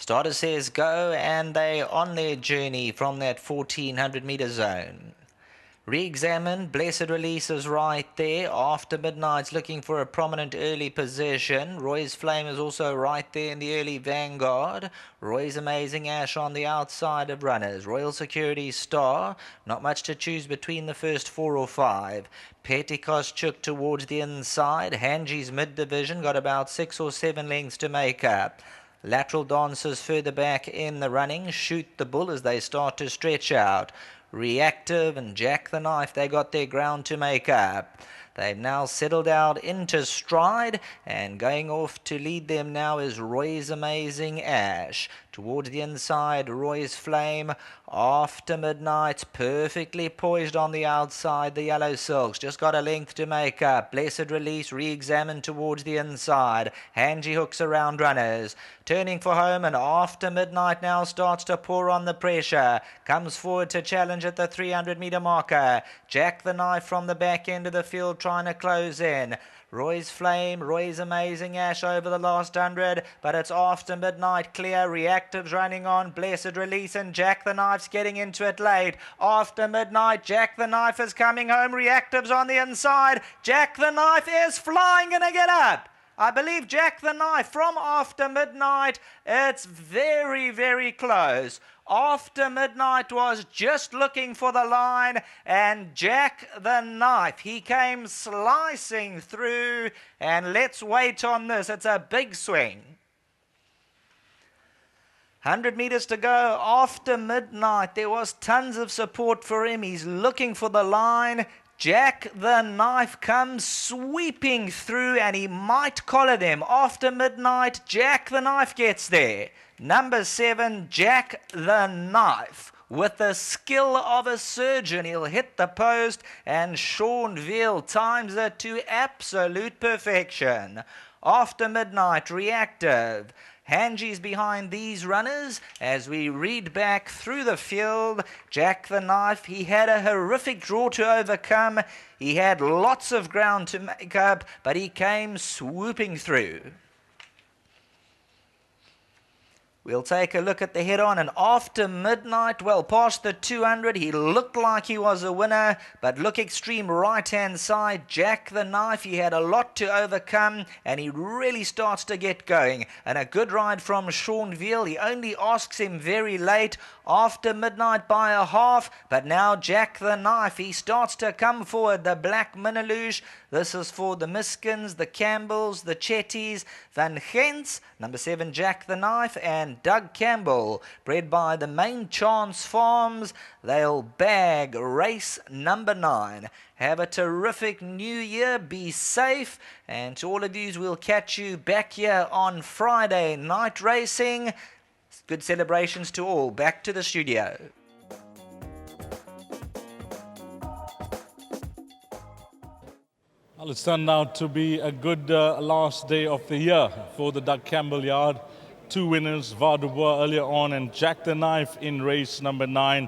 Starter says go, and they're on their journey from that 1400 meter zone. Re-examined, Blessed Release is right there. After Midnight's looking for a prominent early position. Roy's Flame is also right there in the early vanguard. Roy's Amazing Ash on the outside of runners. Royal Security Star, not much to choose between the first 4 or 5. Petikoschuk towards the inside. Hanji's mid-division got about 6 or 7 lengths to make up. Lateral Dancers further back in the running. Shoot the Bull as they start to stretch out. Reactive and Jack the Knife, they got their ground to make up. They've now settled out into stride, and going off to lead them now is Roy's Amazing Ash. Towards the inside, Roy's Flame. After Midnight, perfectly poised on the outside, the Yellow Silks. Just got a length to make up. Blessed Release re-examined towards the inside. Hanji hooks around runners. Turning for home, and After Midnight now starts to pour on the pressure. Comes forward to challenge at the 300 meter marker. Jack the Knife from the back end of the field trying to close in. Roy's Flame, Roy's Amazing Ash over the last 100, but it's After Midnight clear. Reactive's running on, Blessed Release, and Jack the Knife's getting into it late. After Midnight, Jack the Knife is coming home. Reactive's on the inside. Jack the Knife is flying, gonna get up. I believe Jack the Knife from After Midnight. It's very, very close. After Midnight was just looking for the line, and Jack the Knife, he came slicing through, and let's wait on this. It's a big swing. 100 meters to go. After Midnight, there was tons of support for him. He's looking for the line. Jack the Knife comes sweeping through, and he might collar them. After Midnight, Jack the Knife gets there. Number 7, Jack the Knife. With the skill of a surgeon, he'll hit the post, and Sean Veal times it to absolute perfection. After Midnight, Reactive. Hanji's behind these runners as we read back through the field. Jack the Knife, he had a horrific draw to overcome. He had lots of ground to make up, but he came swooping through. We'll take a look at the head-on, and After Midnight, well past the 200, he looked like he was a winner, but look extreme right-hand side, Jack the Knife, he had a lot to overcome, and he really starts to get going. And a good ride from Sean Veal, he only asks him very late, After Midnight by a half, but now Jack the Knife, he starts to come forward, the Black Miniluge. This is for the Miskins, the Campbells, the Chetties, Van Gens, number 7 Jack the Knife, and Doug Campbell, bred by the Main Chance Farms. They'll bag race number 9. Have a terrific new year, be safe, and to all of you, we'll catch you back here on Friday night racing. Good celebrations to all. Back to the studio. Well, it's turned out to be a good last day of the year for the Doug Campbell yard. 2 winners, Vardubois earlier on, and Jack the Knife in race number 9,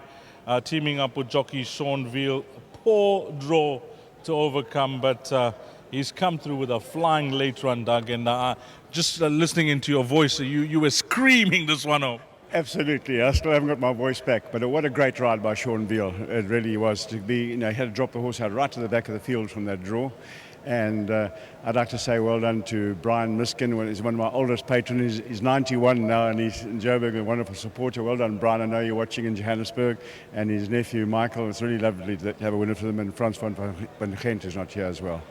teaming up with jockey Sean Veal. Poor draw to overcome, but he's come through with a flying late run, Doug. And just listening into your voice, you were screaming this one up. Absolutely. I still haven't got my voice back, but what a great ride by Sean Veal. It really was to be, he had to drop the horse out right to the back of the field from that draw. And I'd like to say well done to Brian Miskin. He's one of my oldest patrons. He's 91 now, and he's in Joburg, a wonderful supporter. Well done, Brian. I know you're watching in Johannesburg. And his nephew, Michael. It's really lovely to have a winner for them. And Frans van Gent is not here as well.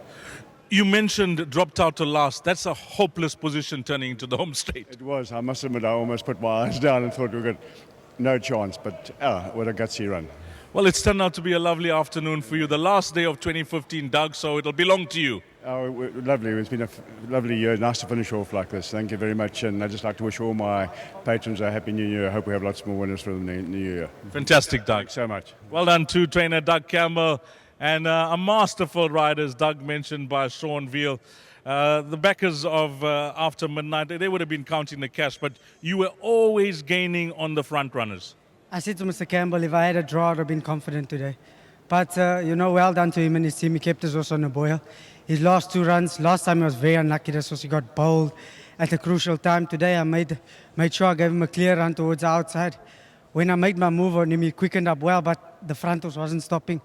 You mentioned dropped out to last. That's a hopeless position turning into the home straight. It was. I must admit, I almost put my eyes down and thought we got no chance. But what a gutsy run. Well, it's turned out to be a lovely afternoon for you. The last day of 2015, Doug, so it'll belong to you. Oh, lovely. It's been a lovely year. Nice to finish off like this. Thank you very much. And I'd just like to wish all my patrons a happy new year. I hope we have lots more winners for the new year. Fantastic, Doug. Thanks so much. Well done to trainer Doug Campbell. And a masterful rider, as Doug mentioned, by Sean Veal. The backers of After Midnight, they would have been counting the cash, but you were always gaining on the front runners. I said to Mr. Campbell, if I had a draw, I'd have been confident today. But, well done to him and his team. He kept us also on a boil. His last 2 runs, last time he was very unlucky. That's because he got bowled. at a crucial time. Today I made sure I gave him a clear run towards the outside. When I made my move on him, he quickened up well, but the front wasn't stopping.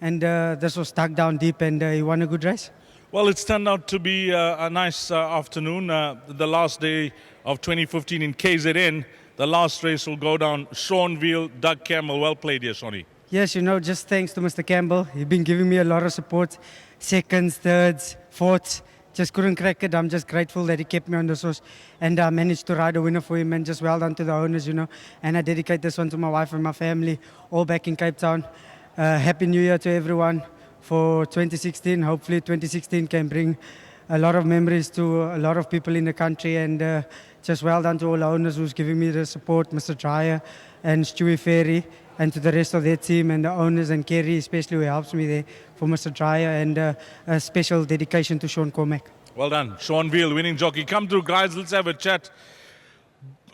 And this was stuck down deep, and he won a good race. Well, it's turned out to be a nice afternoon. The last day of 2015 in KZN. The last race will go down Seanville, Doug Campbell. Well played here, Shawnee. Yes, just thanks to Mr. Campbell. He's been giving me a lot of support. Seconds, thirds, fourths. Just couldn't crack it. I'm just grateful that he kept me on the source. And I managed to ride a winner for him. And just well done to the owners, And I dedicate this one to my wife and my family, all back in Cape Town. Happy New Year to everyone for 2016. Hopefully 2016 can bring a lot of memories to a lot of people in the country. And just well done to all the owners who's giving me the support, Mr. Dreyer and Stewie Ferry, and to the rest of their team and the owners and Kerry especially, who helps me there, for Mr. Dreyer, and a special dedication to Sean Cormack. Well done. Seanville, winning jockey. Come through, guys. Let's have a chat.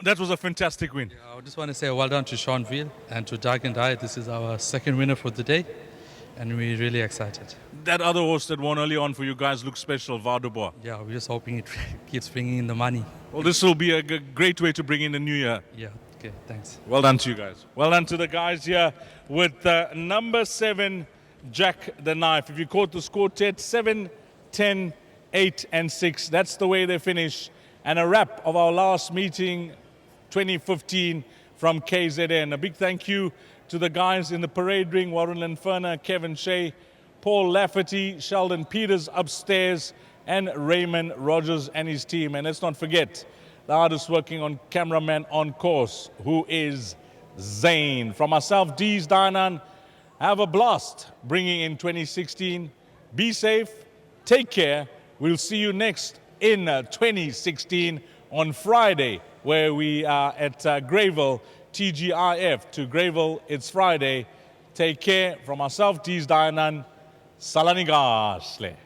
That was a fantastic win. I just want to say well done to Seanville and to Doug and I. This is our second winner for the day, and we're really excited. That other horse that won early on for you guys looks special, Vardebois. Yeah, we're just hoping it keeps bringing in the money. Well, this will be a great way to bring in the new year. Yeah, okay, thanks. Well done to you guys. Well done to the guys here with number 7, Jack the Knife. If you caught the score, Ted, 7, 10, 8 and 6. That's the way they finish. And a wrap of our last meeting 2015 from KZN. A big thank you to the guys in the parade ring, Warren Linferna, Kevin Shea, Paul Lafferty, Sheldon Peters upstairs, and Raymond Rogers and his team. And let's not forget the hardest working on cameraman on course, who is Zane. From myself, Dees Danan, have a blast bringing in 2016. Be safe, take care. We'll see you next in 2016 on Friday, where we are at Greyville, TGIF to Greyville. It's Friday. Take care. From myself, Dees Danan, Salanigasle.